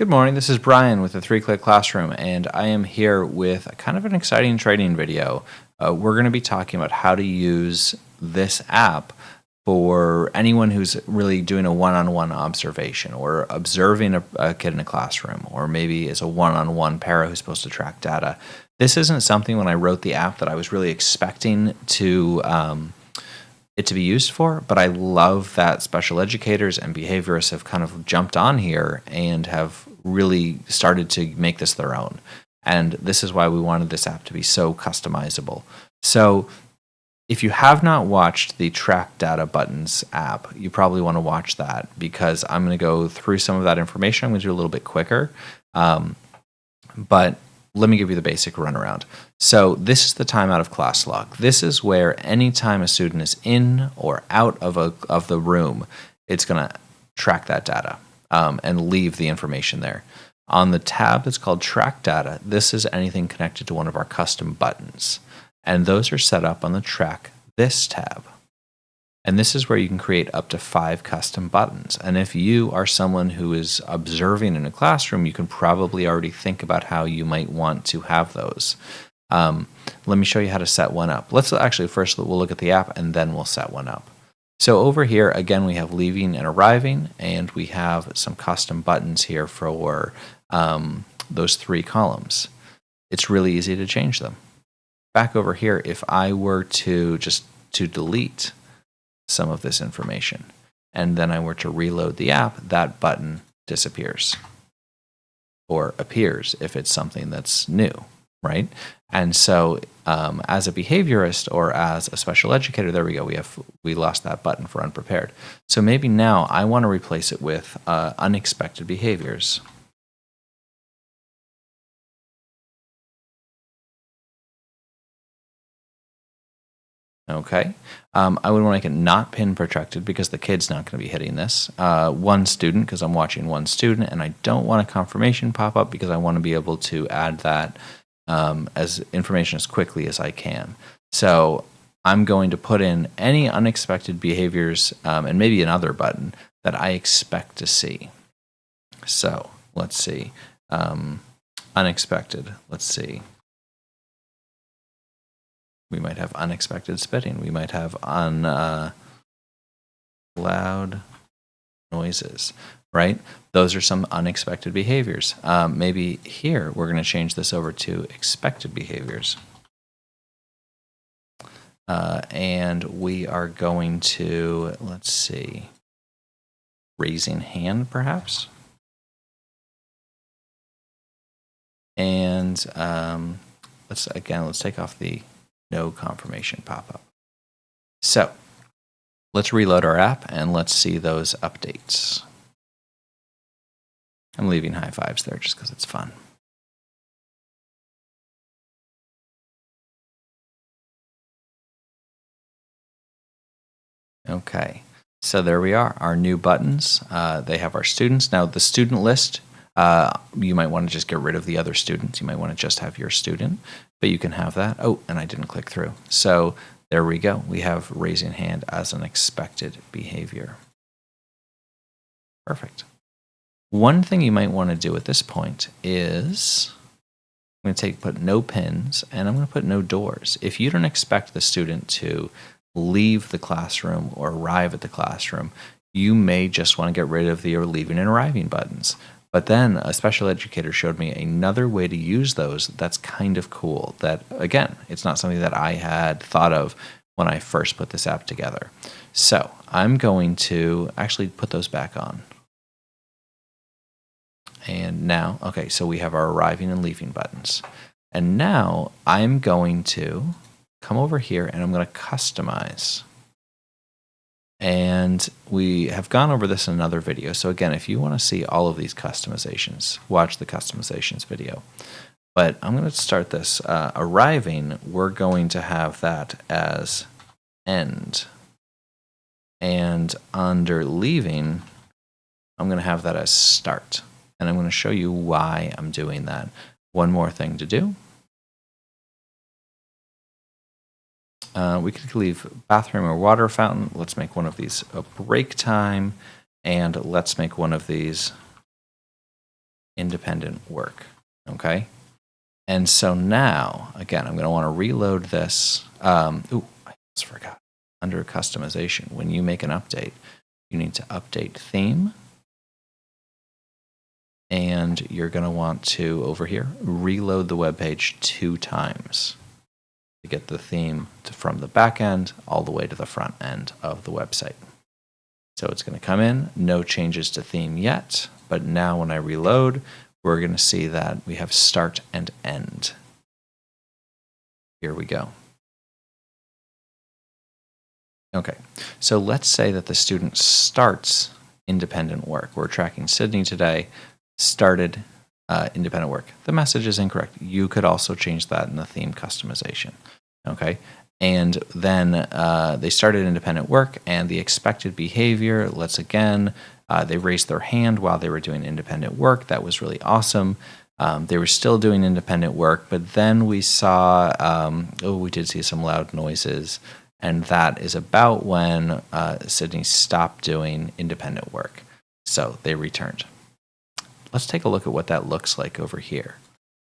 Good morning, this is Brian with the 3-Click Classroom, and I am here with kind of an exciting training video. We're going to be talking about how to use this app for anyone who's really doing a one-on-one observation or observing a kid in a classroom, or maybe is a one-on-one para who's supposed to track data. This isn't something when I wrote the app that I was really expecting to it to be used for, but I love that special educators and behaviorists have kind of jumped on here and have really started to make this their own. And this is why we wanted this app to be so customizable. So if you have not watched the Track Data Buttons app, you probably want to watch that, because I'm going to go through some of that information. I'm going to do a little bit quicker. But let me give you the basic runaround. So this is the time out of class log. This is where anytime a student is in or out of the room, it's going to track that data and leave the information there. On the tab that's called Track Data, this is anything connected to one of our custom buttons. And those are set up on the Track This tab. And this is where you can create up to 5 custom buttons. And if you are someone who is observing in a classroom, you can probably already think about how you might want to have those. Let me show you how to set one up. Let's actually first we'll look at the app and then we'll set one up. So over here, again, we have leaving and arriving, and we have some custom buttons here for those 3 columns. It's really easy to change them. Back over here, if I were to just delete some of this information, and then I were to reload the app, that button disappears or appears if it's something that's new, right? And so as a behaviorist or as a special educator, there we go, we lost that button for unprepared. So maybe now I want to replace it with unexpected behaviors. Okay, I would want to make it not pin protected because the kid's not going to be hitting this. One student, because I'm watching one student, and I don't want a confirmation pop up because I want to be able to add that as information as quickly as I can. So I'm going to put in any unexpected behaviors and maybe another button that I expect to see. So let's see, unexpected, let's see. We might have unexpected spitting. We might have loud noises, right? Those are some unexpected behaviors. Maybe here we're going to change this over to expected behaviors. And we are going to, let's see, raising hand perhaps. And let's take off the no confirmation pop-up. So let's reload our app and let's see those updates. I'm leaving high fives there just because it's fun. Okay, so there we are, our new buttons. They have our students. Now the student list, you might want to just get rid of the other students. You might want to just have your student, but you can have that. Oh, and I didn't click through. So there we go. We have raising hand as an expected behavior. Perfect. One thing you might want to do at this point is I'm going to put no pins, and I'm going to put no doors. If you don't expect the student to leave the classroom or arrive at the classroom, you may just want to get rid of the leaving and arriving buttons. But then a special educator showed me another way to use those that's kind of cool. That, again, it's not something that I had thought of when I first put this app together. So I'm going to actually put those back on. And now, okay, so we have our arriving and leaving buttons. And now I'm going to come over here and I'm going to customize. And we have gone over this in another video. So again, if you want to see all of these customizations, watch the customizations video. But I'm going to start this. Arriving, we're going to have that as end. And under leaving, I'm going to have that as start. And I'm going to show you why I'm doing that. One more thing to do. We could leave bathroom or water fountain. Let's make one of these a break time, and let's make one of these independent work. Okay. And so now, again, I'm going to want to reload this. I almost forgot. Under customization, when you make an update, you need to update theme. And you're going to want to, over here, reload the web page 2 times to get the theme from the back end all the way to the front end of the website. So it's going to come in, no changes to theme yet, but now when I reload, we're going to see that we have start and end. Here we go. Okay, so let's say that the student starts independent work. We're tracking Sydney today, started independent work. The message is incorrect. You could also change that in the theme customization. Okay, and then they started independent work, and the expected behavior, let's again, they raised their hand while they were doing independent work. That was really awesome. They were still doing independent work, but then we saw, we did see some loud noises, and that is about when Sydney stopped doing independent work. So they returned. Let's take a look at what that looks like over here.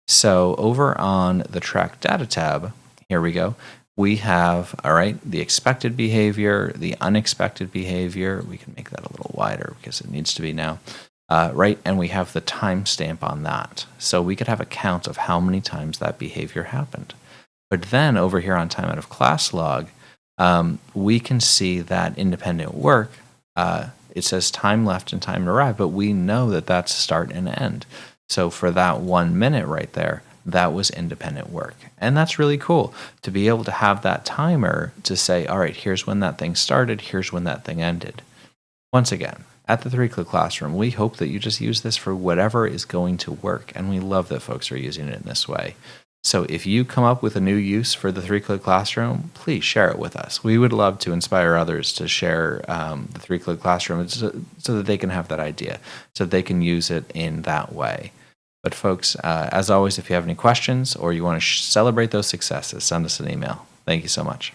So over on the track data tab, here we go. We have, all right, the expected behavior, the unexpected behavior. We can make that a little wider because it needs to be now, right? And we have the timestamp on that. So we could have a count of how many times that behavior happened. But then over here on time out of class log, we can see that independent work, it says time left and time to arrive, but we know that that's start and end. So for that 1 minute right there, that was independent work. And that's really cool to be able to have that timer to say, all right, here's when that thing started, here's when that thing ended. Once again, at the 3Click Classroom, we hope that you just use this for whatever is going to work. And we love that folks are using it in this way. So if you come up with a new use for the 3Click Classroom, please share it with us. We would love to inspire others to share the 3Click Classroom so that they can have that idea, so they can use it in that way. But folks, as always, if you have any questions or you want to celebrate those successes, send us an email. Thank you so much.